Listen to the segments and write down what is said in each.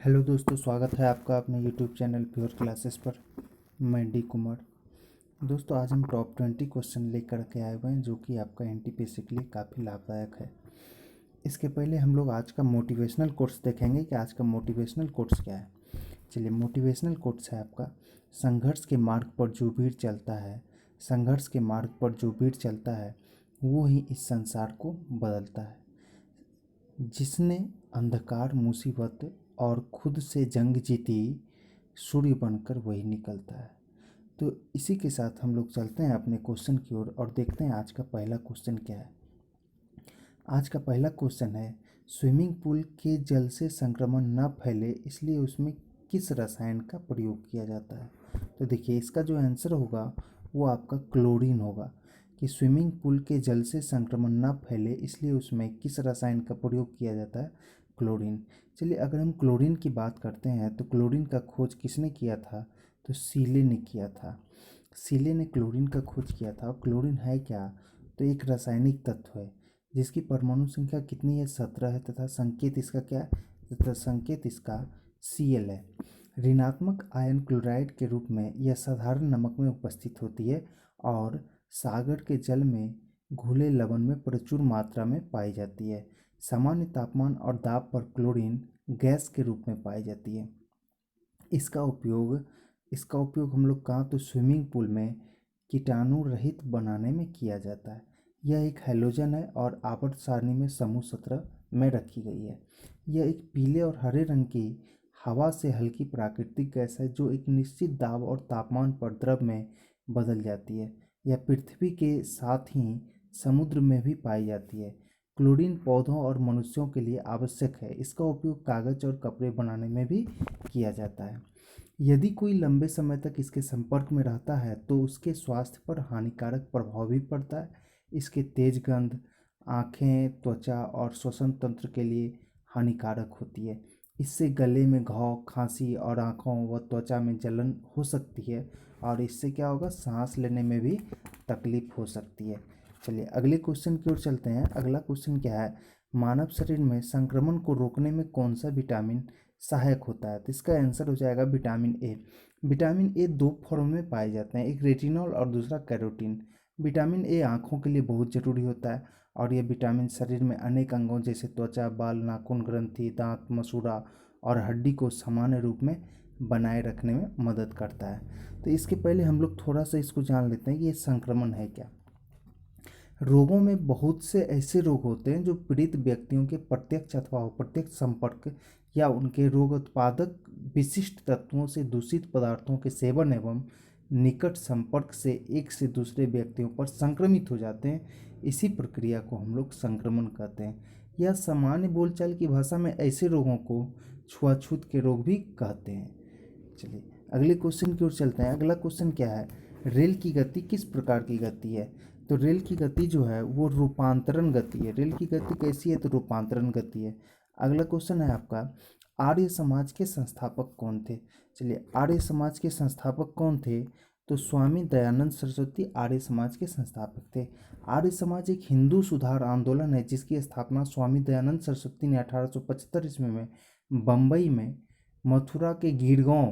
Hello दोस्तों, स्वागत है आपका अपने यूट्यूब चैनल प्योर क्लासेस पर। मैं डी कुमार। दोस्तों, आज हम टॉप 20 क्वेश्चन लेकर के आए हुए हैं जो कि आपका एनटीपीसी के लिए काफ़ी लाभदायक है। इसके पहले हम लोग आज का मोटिवेशनल कोट्स देखेंगे कि आज का मोटिवेशनल कोट्स क्या है। चलिए, मोटिवेशनल कोट्स है आपका, संघर्ष के मार्ग पर जो भीड़ चलता है, संघर्ष के मार्ग पर जो भीड़ चलता है वो ही इस संसार को बदलता है। जिसने अंधकार, मुसीबत और खुद से जंग जीती, सूर्य बनकर वही निकलता है। तो इसी के साथ हम लोग चलते हैं अपने क्वेश्चन की ओर और देखते हैं आज का पहला क्वेश्चन क्या है। आज का पहला क्वेश्चन है, स्विमिंग पूल के जल से संक्रमण न फैले इसलिए उसमें किस रसायन का प्रयोग किया जाता है। तो देखिए, इसका जो आंसर होगा वो आपका क्लोरीन होगा कि स्विमिंग पूल के जल से संक्रमण न फैले इसलिए उसमें किस रसायन का प्रयोग किया जाता है, क्लोरीन। चलिए, अगर हम क्लोरीन की बात करते हैं तो क्लोरीन का खोज किसने किया था, तो सीले ने किया था। सीले ने क्लोरीन का खोज किया था। और क्लोरीन है क्या, तो एक रासायनिक तत्व है जिसकी परमाणु संख्या कितनी है, 17 है, तथा संकेत इसका क्या है, तथा संकेत इसका Cl है। ऋणात्मक आयन क्लोराइड के रूप में यह साधारण नमक में उपस्थित होती है और सागर के जल में घुले लवण में प्रचुर मात्रा में पाई जाती है। सामान्य तापमान और दाब पर क्लोरीन गैस के रूप में पाई जाती है। इसका उपयोग हम लोग कहाँ, तो स्विमिंग पूल में कीटाणु रहित बनाने में किया जाता है। यह एक हैलोजन है और आवर्त सारणी में समूह 17 में रखी गई है। यह एक पीले और हरे रंग की हवा से हल्की प्राकृतिक गैस है जो एक निश्चित दाब और तापमान पर द्रव में बदल जाती है। यह पृथ्वी के साथ ही समुद्र में भी पाई जाती है। क्लोरीन पौधों और मनुष्यों के लिए आवश्यक है। इसका उपयोग कागज और कपड़े बनाने में भी किया जाता है। यदि कोई लंबे समय तक इसके संपर्क में रहता है तो उसके स्वास्थ्य पर हानिकारक प्रभाव भी पड़ता है। इसके तेज गंध आँखें, त्वचा और श्वसन तंत्र के लिए हानिकारक होती है। इससे गले में घाव, खांसी और आँखों व त्वचा में जलन हो सकती है और इससे क्या होगा, सांस लेने में भी तकलीफ हो सकती है। चलिए, अगले क्वेश्चन की ओर चलते हैं। अगला क्वेश्चन क्या है, मानव शरीर में संक्रमण को रोकने में कौन सा विटामिन सहायक होता है। तो इसका आंसर हो जाएगा विटामिन ए। विटामिन ए दो फॉर्म में पाए जाते हैं, एक रेटिनॉल और दूसरा कैरोटीन। विटामिन ए आँखों के लिए बहुत ज़रूरी होता है और यह विटामिन शरीर में अनेक अंगों जैसे त्वचा, बाल, नाखून, ग्रंथि, दांत, मसूड़ा और हड्डी को सामान्य रूप में बनाए रखने में मदद करता है। तो इसके पहले हम लोग थोड़ा सा इसको जान लेते हैं कि ये संक्रमण है क्या। रोगों में बहुत से ऐसे रोग होते हैं जो पीड़ित व्यक्तियों के प्रत्यक्ष अथवा अप्रत्यक्ष संपर्क या उनके रोग उत्पादक विशिष्ट तत्वों से दूषित पदार्थों के सेवन एवं निकट संपर्क से एक से दूसरे व्यक्तियों पर संक्रमित हो जाते हैं। इसी प्रक्रिया को हम लोग संक्रमण कहते हैं। यह सामान्य बोलचाल की भाषा में ऐसे रोगों को छुआछूत के रोग भी कहते हैं। चलिए, अगले क्वेश्चन की ओर चलते हैं। अगला क्वेश्चन क्या है, रेल की गति किस प्रकार की गति है। तो रेल की गति जो है वो रूपांतरण गति है। रेल की गति कैसी है, तो रूपांतरण गति है। अगला क्वेश्चन है आपका, आर्य समाज के संस्थापक कौन थे। चलिए, आर्य समाज के संस्थापक कौन थे, तो स्वामी दयानंद सरस्वती आर्य समाज के संस्थापक थे। आर्य समाज एक हिंदू सुधार आंदोलन है जिसकी स्थापना स्वामी दयानंद सरस्वती ने 1875 ईस्वी में बम्बई में मथुरा के गिरगांव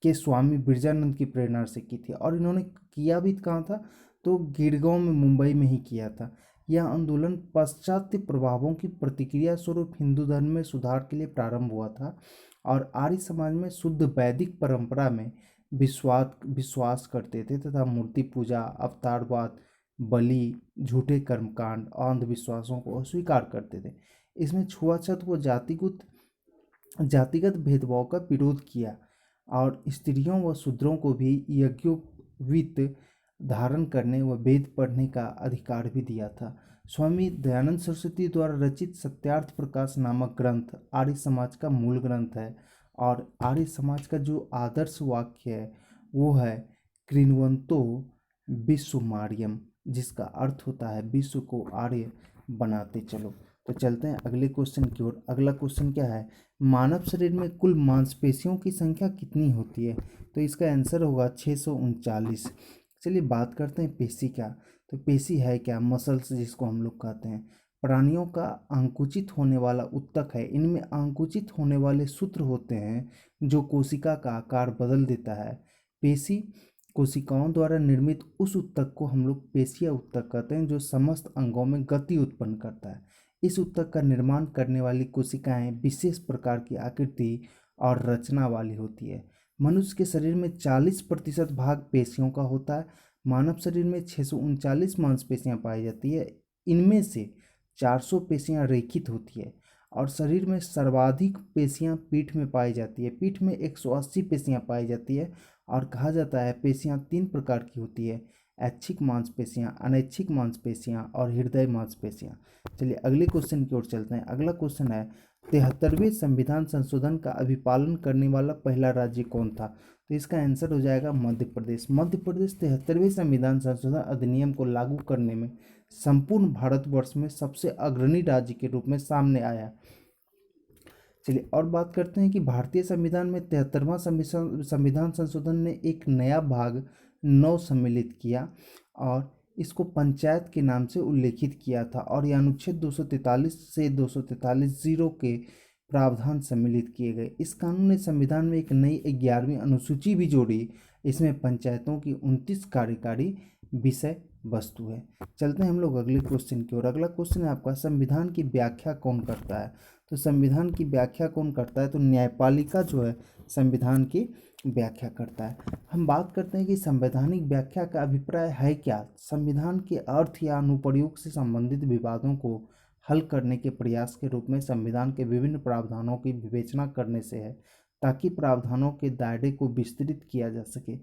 के स्वामी बिरजानंद की प्रेरणा से की थी। और इन्होंने किया भी कहाँ था, तो गिरगांव में, मुंबई में ही किया था। यह आंदोलन पाश्चात्य प्रभावों की प्रतिक्रिया स्वरूप हिंदू धर्म में सुधार के लिए प्रारंभ हुआ था और आर्य समाज में शुद्ध वैदिक परंपरा में विश्वास करते थे तथा मूर्ति पूजा, अवतारवाद, बलि, झूठे कर्मकांड, अंधविश्वासों को अस्वीकार करते थे। इसमें छुआछूत व जातिगत भेदभाव का विरोध किया और स्त्रियों व शूद्रों को भी यज्ञोपवीत धारण करने व वेद पढ़ने का अधिकार भी दिया था। स्वामी दयानंद सरस्वती द्वारा रचित सत्यार्थ प्रकाश नामक ग्रंथ आर्य समाज का मूल ग्रंथ है और आर्य समाज का जो आदर्श वाक्य है वो है कृण्वन्तो विश्वमार्यम, जिसका अर्थ होता है विश्व को आर्य बनाते चलो। तो चलते हैं अगले क्वेश्चन की ओर। अगला क्वेश्चन क्या है, मानव शरीर में कुल मांसपेशियों की संख्या कितनी होती है। तो इसका आंसर होगा 639। चलिए बात करते हैं पेशी क्या। तो पेशी है क्या, मसल्स जिसको हम लोग कहते हैं। प्राणियों का अंकुचित होने वाला उत्तक है। इनमें अंकुचित होने वाले सूत्र होते हैं जो कोशिका का आकार बदल देता है। पेशी कोशिकाओं द्वारा निर्मित उस उत्तक को हम लोग पेशीय उत्तक कहते हैं जो समस्त अंगों में गति उत्पन्न करता है। इस उत्तक का निर्माण करने वाली कोशिकाएं विशेष प्रकार की आकृति और रचना वाली होती है। मनुष्य के शरीर में 40% भाग पेशियों का होता है। मानव शरीर में 639 मांसपेशियां पाई जाती है। इनमें से 400 पेशियां रेखित होती है और शरीर में सर्वाधिक पेशियां पीठ में पाई जाती है। पीठ में 180 पेशियां पाई जाती है और कहा जाता है पेशियां 3 प्रकार की होती है: ऐच्छिक मांसपेशियां, अनैच्छिक मांसपेशियां और हृदय मांसपेशियां। चलिए अगले क्वेश्चन की ओर चलते हैं। अगला क्वेश्चन है 73वें संविधान संशोधन का अभिपालन करने वाला पहला राज्य कौन था? तो इसका आंसर हो जाएगा मध्य प्रदेश। मध्य प्रदेश 73वें संविधान संशोधन अधिनियम को लागू करने में संपूर्ण भारतवर्ष में सबसे अग्रणी राज्य के रूप में सामने आया। चलिए और बात करते हैं कि भारतीय संविधान में 73वां संविधान संशोधन ने एक नया भाग 9 सम्मिलित किया और इसको पंचायत के नाम से उल्लेखित किया था और यह अनुच्छेद 243 से 243 जीरो के प्रावधान सम्मिलित किए गए। इस कानून ने संविधान में एक नई 11वीं अनुसूची भी जोड़ी। इसमें पंचायतों की 29 कार्यकारी विषय वस्तु है। चलते हैं हम लोग अगले क्वेश्चन की ओर। अगला क्वेश्चन है आपका संविधान की व्याख्या कौन करता है? तो संविधान की व्याख्या कौन करता है? तो न्यायपालिका जो है संविधान की व्याख्या करता है। हम बात करते हैं कि संवैधानिक व्याख्या का अभिप्राय है क्या? संविधान के अर्थ या अनुप्रयोग से संबंधित विवादों को हल करने के प्रयास के रूप में संविधान के विभिन्न प्रावधानों की विवेचना करने से है ताकि प्रावधानों के दायरे को विस्तृत किया जा सके।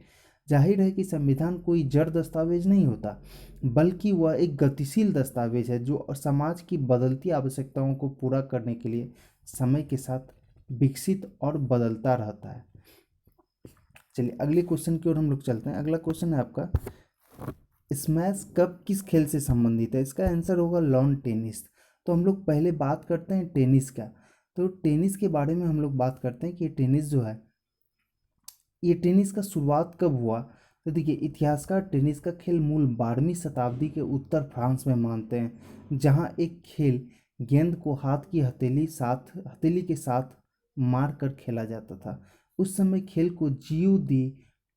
जाहिर है कि संविधान कोई जड़ दस्तावेज नहीं होता बल्कि वह एक गतिशील दस्तावेज है जो समाज की बदलती आवश्यकताओं को पूरा करने के लिए समय के साथ विकसित और बदलता रहता है। चलिए अगले क्वेश्चन की ओर हम लोग चलते हैं। अगला क्वेश्चन है आपका स्मैश कप किस खेल से संबंधित है? इसका आंसर होगा लॉन टेनिस। तो हम लोग पहले बात करते हैं टेनिस का। तो टेनिस के बारे में हम लोग बात करते हैं कि टेनिस जो है ये टेनिस का शुरुआत कब हुआ? तो देखिए इतिहासकार टेनिस का खेल मूल 12वीं शताब्दी के उत्तर फ्रांस में मानते हैं जहां एक खेल गेंद को हाथ की हथेली के साथ मार कर खेला जाता था। उस समय खेल को जियो दी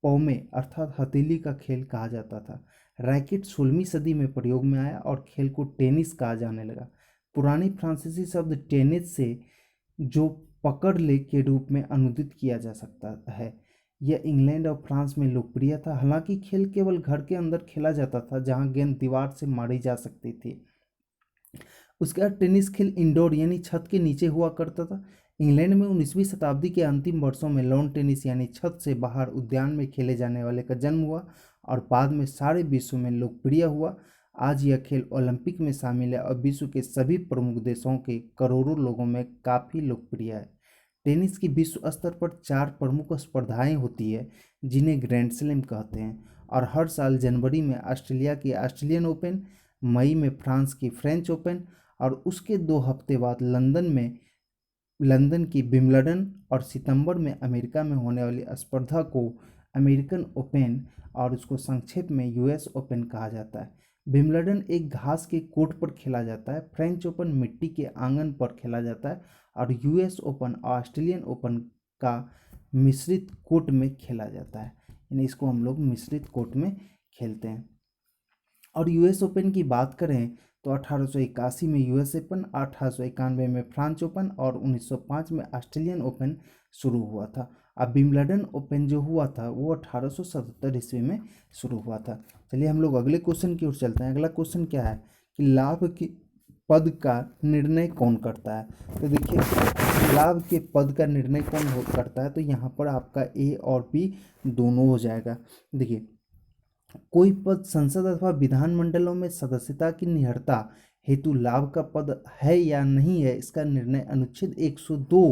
पौमे अर्थात हथेली का खेल कहा जाता था। रैकेट 16वीं सदी में प्रयोग में आया और खेल को टेनिस कहा जाने लगा। पुरानी फ्रांसीसी शब्द टेनिस से जो पकड़ ले के रूप में अनुदित किया जा सकता है। यह इंग्लैंड और फ्रांस में लोकप्रिय था। हालांकि खेल केवल घर के अंदर खेला जाता था जहां गेंद दीवार से मारी जा सकती थी। उसके बाद टेनिस खेल इंडोर यानी छत के नीचे हुआ करता था। इंग्लैंड में 19वीं शताब्दी के अंतिम वर्षों में लॉन टेनिस यानी छत से बाहर उद्यान में खेले जाने वाले का जन्म हुआ और बाद में सारे विश्व में लोकप्रिय हुआ। आज यह खेल ओलंपिक में शामिल है और विश्व के सभी प्रमुख देशों के करोड़ों लोगों में काफ़ी लोकप्रिय है। टेनिस की विश्व स्तर पर 4 प्रमुख स्पर्धाएं होती है जिन्हें ग्रैंड स्लैम कहते हैं और हर साल जनवरी में ऑस्ट्रेलिया की ऑस्ट्रेलियन ओपन, मई में फ्रांस की फ्रेंच ओपन और उसके 2 हफ्ते बाद लंदन की विंबलडन और सितंबर में अमेरिका में होने वाली स्पर्धा को अमेरिकन ओपन और उसको संक्षेप में यूएस ओपन कहा जाता है। विंबलडन एक घास के कोर्ट पर खेला जाता है, फ्रेंच ओपन मिट्टी के आंगन पर खेला जाता है और यूएस ओपन ऑस्ट्रेलियन ओपन का मिश्रित कोर्ट में खेला जाता है। यानी इसको हम लोग मिश्रित कोर्ट में खेलते हैं। और यूएस ओपन की बात करें तो 1881 में यूएस ओपन, 1891 में फ्रांच ओपन और 1905 में ऑस्ट्रेलियन ओपन शुरू हुआ था। अब विंबलडन ओपन जो हुआ था वो 1877 ईस्वी में शुरू हुआ था। चलिए हम लोग अगले क्वेश्चन की ओर चलते हैं। अगला क्वेश्चन क्या है कि लाभ की पद का निर्णय कौन करता है? तो देखिए लाभ के पद का निर्णय कौन करता है? तो यहाँ पर आपका ए और बी दोनों हो जाएगा। देखिए कोई पद संसद अथवा विधानमंडलों में सदस्यता की निहरता हेतु लाभ का पद है या नहीं है, इसका निर्णय अनुच्छेद 102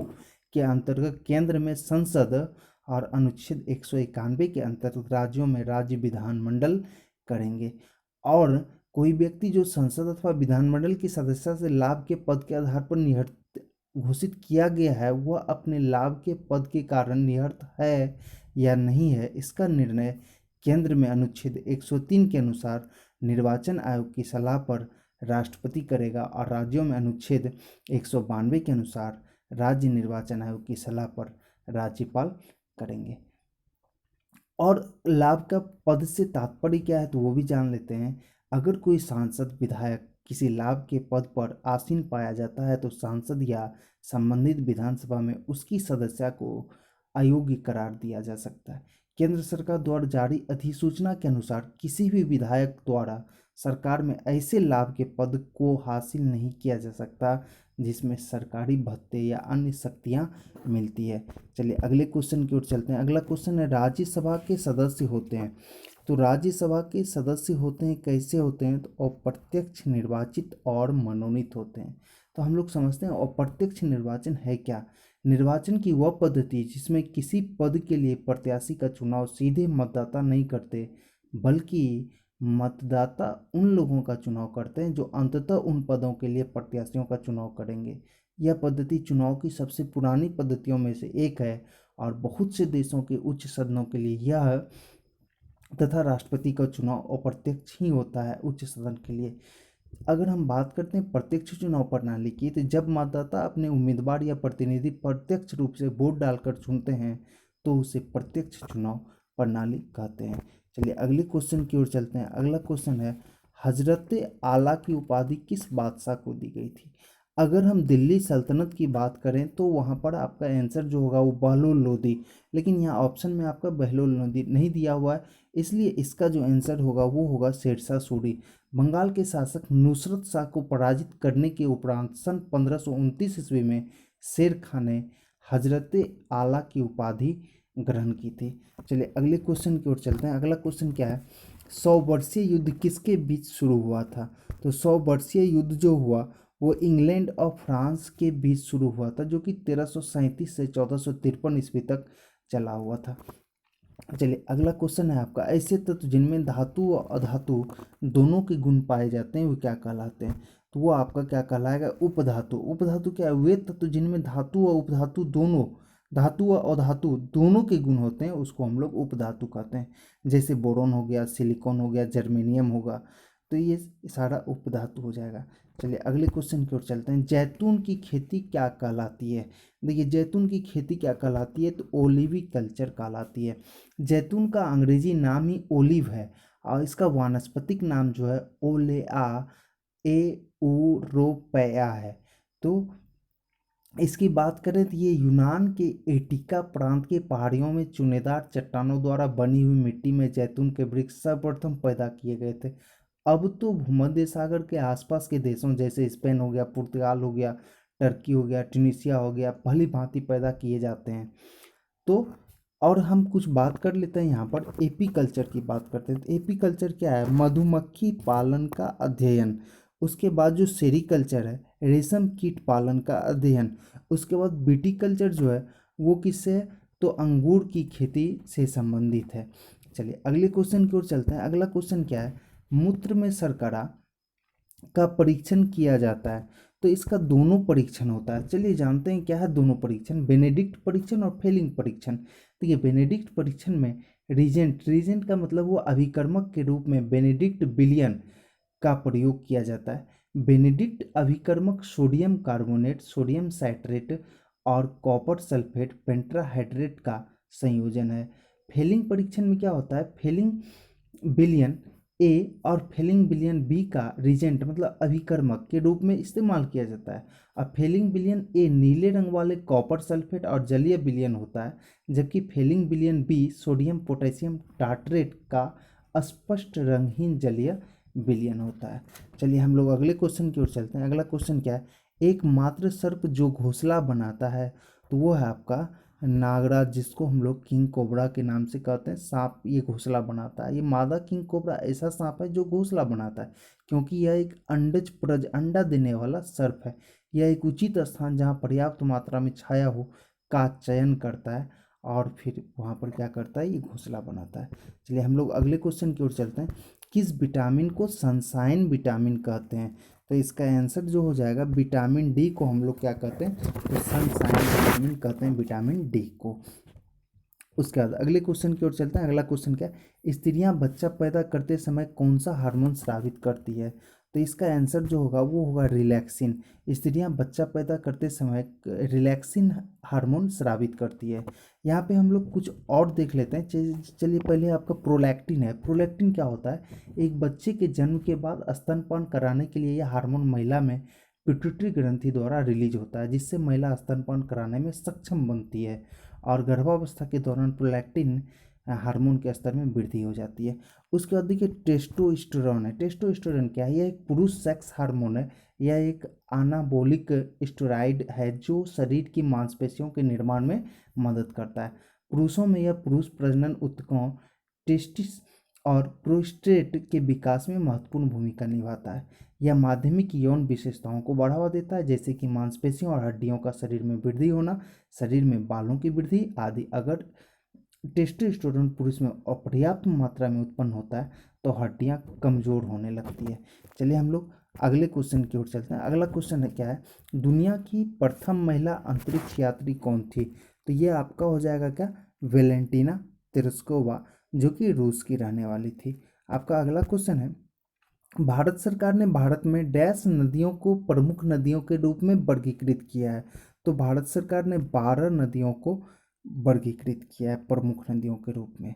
के अंतर्गत केंद्र में संसद और अनुच्छेद 191 के अंतर्गत राज्यों में राज्य विधानमंडल करेंगे। और कोई व्यक्ति जो संसद अथवा विधानमंडल की सदस्यता से लाभ के पद के आधार पर निहत घोषित किया गया है वह अपने लाभ के पद के कारण निहत है या नहीं है, इसका निर्णय केंद्र में अनुच्छेद 103 के अनुसार निर्वाचन आयोग की सलाह पर राष्ट्रपति करेगा और राज्यों में अनुच्छेद 192 के अनुसार राज्य निर्वाचन आयोग की सलाह पर राज्यपाल करेंगे। और लाभ का पद से तात्पर्य क्या है तो वो भी जान लेते हैं। अगर कोई सांसद विधायक किसी लाभ के पद पर आसीन पाया जाता है तो सांसद या संबंधित विधानसभा में उसकी सदस्यता को अयोग्य करार दिया जा सकता है। केंद्र सरकार द्वारा जारी अधिसूचना के अनुसार किसी भी विधायक द्वारा सरकार में ऐसे लाभ के पद को हासिल नहीं किया जा सकता जिसमें सरकारी भत्ते या अन्य शक्तियां मिलती है। चलिए अगले क्वेश्चन की ओर चलते हैं। अगला क्वेश्चन है, राज्यसभा के सदस्य होते हैं तो राज्यसभा के सदस्य होते हैं कैसे होते हैं तो अप्रत्यक्ष निर्वाचित और मनोनीत होते हैं। तो हम लोग समझते हैं अप्रत्यक्ष निर्वाचन है क्या। निर्वाचन की वह पद्धति जिसमें किसी पद के लिए प्रत्याशी का चुनाव सीधे मतदाता नहीं करते बल्कि मतदाता उन लोगों का चुनाव करते हैं जो अंततः उन पदों के लिए प्रत्याशियों का चुनाव करेंगे। यह पद्धति चुनाव की सबसे पुरानी पद्धतियों में से एक है और बहुत से देशों के उच्च सदनों के लिए यह तथा राष्ट्रपति का चुनाव अप्रत्यक्ष ही होता है उच्च सदन के लिए। अगर हम बात करते हैं प्रत्यक्ष चुनाव प्रणाली की तो जब मतदाता अपने उम्मीदवार या प्रतिनिधि प्रत्यक्ष रूप से वोट डालकर चुनते हैं तो उसे प्रत्यक्ष चुनाव प्रणाली कहते हैं। चलिए अगले क्वेश्चन की ओर चलते हैं। अगला क्वेश्चन है, हजरत आला की उपाधि किस बादशाह को दी गई थी। अगर हम दिल्ली सल्तनत की बात करें तो वहाँ पर आपका आंसर जो होगा वो बहलोल लोदी, लेकिन यहाँ ऑप्शन में आपका बहलोल लोदी नहीं दिया हुआ है, इसलिए इसका जो आंसर होगा वो होगा शेरशाह सूरी। बंगाल के शासक नुसरत शाह को पराजित करने के उपरांत सन 1529 ईस्वी में शेर खान ने हजरत आला की उपाधि ग्रहण की थी। चलिए अगले क्वेश्चन की ओर चलते हैं। अगला क्वेश्चन क्या है, 100 वर्षीय युद्ध किसके बीच शुरू हुआ था। तो 100 वर्षीय युद्ध जो हुआ वो इंग्लैंड और फ्रांस के बीच शुरू हुआ था जो कि 1337 से 1453 ईस्वी तक चला हुआ था। चलिए अगला क्वेश्चन है आपका, ऐसे तत्व जिनमें धातु और अधातु दोनों के गुण पाए जाते हैं वो क्या कहलाते हैं। तो वो आपका क्या कहलाएगा, उपधातु। उपधातु क्या है, वे तत्व जिनमें धातु और उपधातु दोनों, धातु और अधातु दोनों के गुण होते हैं उसको हम लोग उपधातु कहते हैं। जैसे बोरोन हो गया, सिलिकॉन हो गया, जर्मेनियम होगा, तो ये सारा उपधातु हो जाएगा। चलिए अगले क्वेश्चन की ओर चलते हैं। जैतून की खेती क्या कहलाती है। देखिए जैतून की खेती क्या कहलाती है तो ओलिवी कल्चर कहलाती है। जैतून का अंग्रेजी नाम ही ओलिव है और इसका वानस्पतिक नाम जो है ओलेआ एउरोपैया है। तो इसकी बात करें तो ये यूनान के एटिका प्रांत के पहाड़ियों में चुनेदार चट्टानों द्वारा बनी हुई मिट्टी में जैतून के वृक्ष सर्वप्रथम पैदा किए गए थे। अब तो भूमध्य सागर के आसपास के देशों जैसे स्पेन हो गया, पुर्तगाल हो गया, टर्की हो गया, ट्यूनीशिया हो गया, भली भांति पैदा किए जाते हैं। तो और हम कुछ बात कर लेते हैं यहाँ पर एपी कल्चर की बात करते हैं। तो एपी कल्चर क्या है, मधुमक्खी पालन का अध्ययन। उसके बाद जो सेरीकल्चर है, रेशम कीट पालन का अध्ययन। उसके बाद विटीकल्चर जो है वो किससे है तो अंगूर की खेती से संबंधित है। चलिए अगले क्वेश्चन की ओर चलते हैं। अगला क्वेश्चन क्या है, मूत्र में शर्करा का परीक्षण किया जाता है तो इसका दोनों परीक्षण होता है। चलिए जानते हैं क्या है दोनों परीक्षण, बेनेडिक्ट परीक्षण और फेलिंग परीक्षण। तो ये बेनेडिक्ट परीक्षण में रीजेंट का मतलब वो अभिकर्मक के रूप में बेनेडिक्ट बिलियन का प्रयोग किया जाता है। बेनेडिक्ट अभिकर्मक सोडियम कार्बोनेट, सोडियम साइट्रेट और कॉपर सल्फेट पेंट्राहाइड्रेट का संयोजन है। फेलिंग परीक्षण में क्या होता है, फेलिंग बिलियन ए और फेलिंग बिलियन बी का रिजेंट मतलब अभिकर्मक के रूप में इस्तेमाल किया जाता है। अब फेलिंग बिलियन ए नीले रंग वाले कॉपर सल्फेट और जलीय बिलियन होता है, जबकि फेलिंग बिलियन बी सोडियम पोटेशियम टार्ट्रेट का स्पष्ट रंगहीन जलीय बिलियन होता है। चलिए हम लोग अगले क्वेश्चन की ओर चलते हैं। अगला क्वेश्चन क्या है, एकमात्र सर्प जो घोंसला बनाता है तो वो है आपका नागराज, जिसको हम लोग किंग कोबरा के नाम से कहते हैं। सांप ये घोंसला बनाता है। ये मादा किंग कोबरा ऐसा सांप है जो घोंसला बनाता है क्योंकि यह एक अंडज प्रज अंडा देने वाला सर्प है। यह एक उचित स्थान जहाँ पर्याप्त मात्रा में छाया हो का चयन करता है और फिर वहाँ पर क्या करता है, ये घोंसला बनाता है। चलिए हम लोग अगले क्वेश्चन की ओर चलते हैं। किस विटामिन को सनसाइन विटामिन कहते हैं। तो इसका आंसर जो हो जाएगा विटामिन डी को हम लोग क्या कहते हैं तो सनसाइन विटामिन कहते हैं, विटामिन डी को। उसके बाद अगले क्वेश्चन की ओर चलते हैं। अगला क्वेश्चन क्या है, स्त्रियां बच्चा पैदा करते समय कौन सा हार्मोन स्रावित करती है। तो इसका आंसर जो होगा वो होगा रिलैक्सिन। स्त्रियां बच्चा पैदा करते समय रिलैक्सिन हार्मोन स्रावित करती है। यहाँ पे हम लोग कुछ और देख लेते हैं। चलिए पहले आपका प्रोलैक्टिन है। प्रोलैक्टिन क्या होता है? एक बच्चे के जन्म के बाद स्तनपान कराने के लिए यह हार्मोन महिला में पिट्यूटरी ग्रंथि द्वारा रिलीज होता है, जिससे महिला स्तनपान कराने में सक्षम बनती है। और गर्भावस्था के दौरान प्रोलैक्टिन हार्मोन के स्तर में वृद्धि हो जाती है। उसके बाद देखिए टेस्टोस्टेरोन है। टेस्टोस्टेरोन क्या है? यह एक पुरुष सेक्स हार्मोन है। यह एक अनाबोलिक स्टेरॉइड है जो शरीर की मांसपेशियों के निर्माण में मदद करता है। पुरुषों में यह पुरुष प्रजनन ऊतकों, टेस्टिस और प्रोस्टेट के विकास में महत्वपूर्ण भूमिका निभाता है। यह माध्यमिक यौन विशेषताओं को बढ़ावा देता है, जैसे कि मांसपेशियों और हड्डियों का शरीर में वृद्धि होना, शरीर में बालों की वृद्धि आदि। अगर टेस्टोस्टेरोन पुरुष में अपर्याप्त मात्रा में उत्पन्न होता है तो हड्डियां कमजोर होने लगती है। चलिए हम लोग अगले क्वेश्चन की ओर चलते हैं। अगला क्वेश्चन है क्या है? दुनिया की प्रथम महिला अंतरिक्ष यात्री कौन थी? तो ये आपका हो जाएगा क्या? वेलेंटीना तेरेस्कोवा, जो कि रूस की रहने वाली थी। आपका अगला क्वेश्चन है, भारत सरकार ने भारत में डैश नदियों को प्रमुख नदियों के रूप में वर्गीकृत किया है। तो भारत सरकार ने 12 नदियों को वर्गीकृत किया है प्रमुख नदियों के रूप में।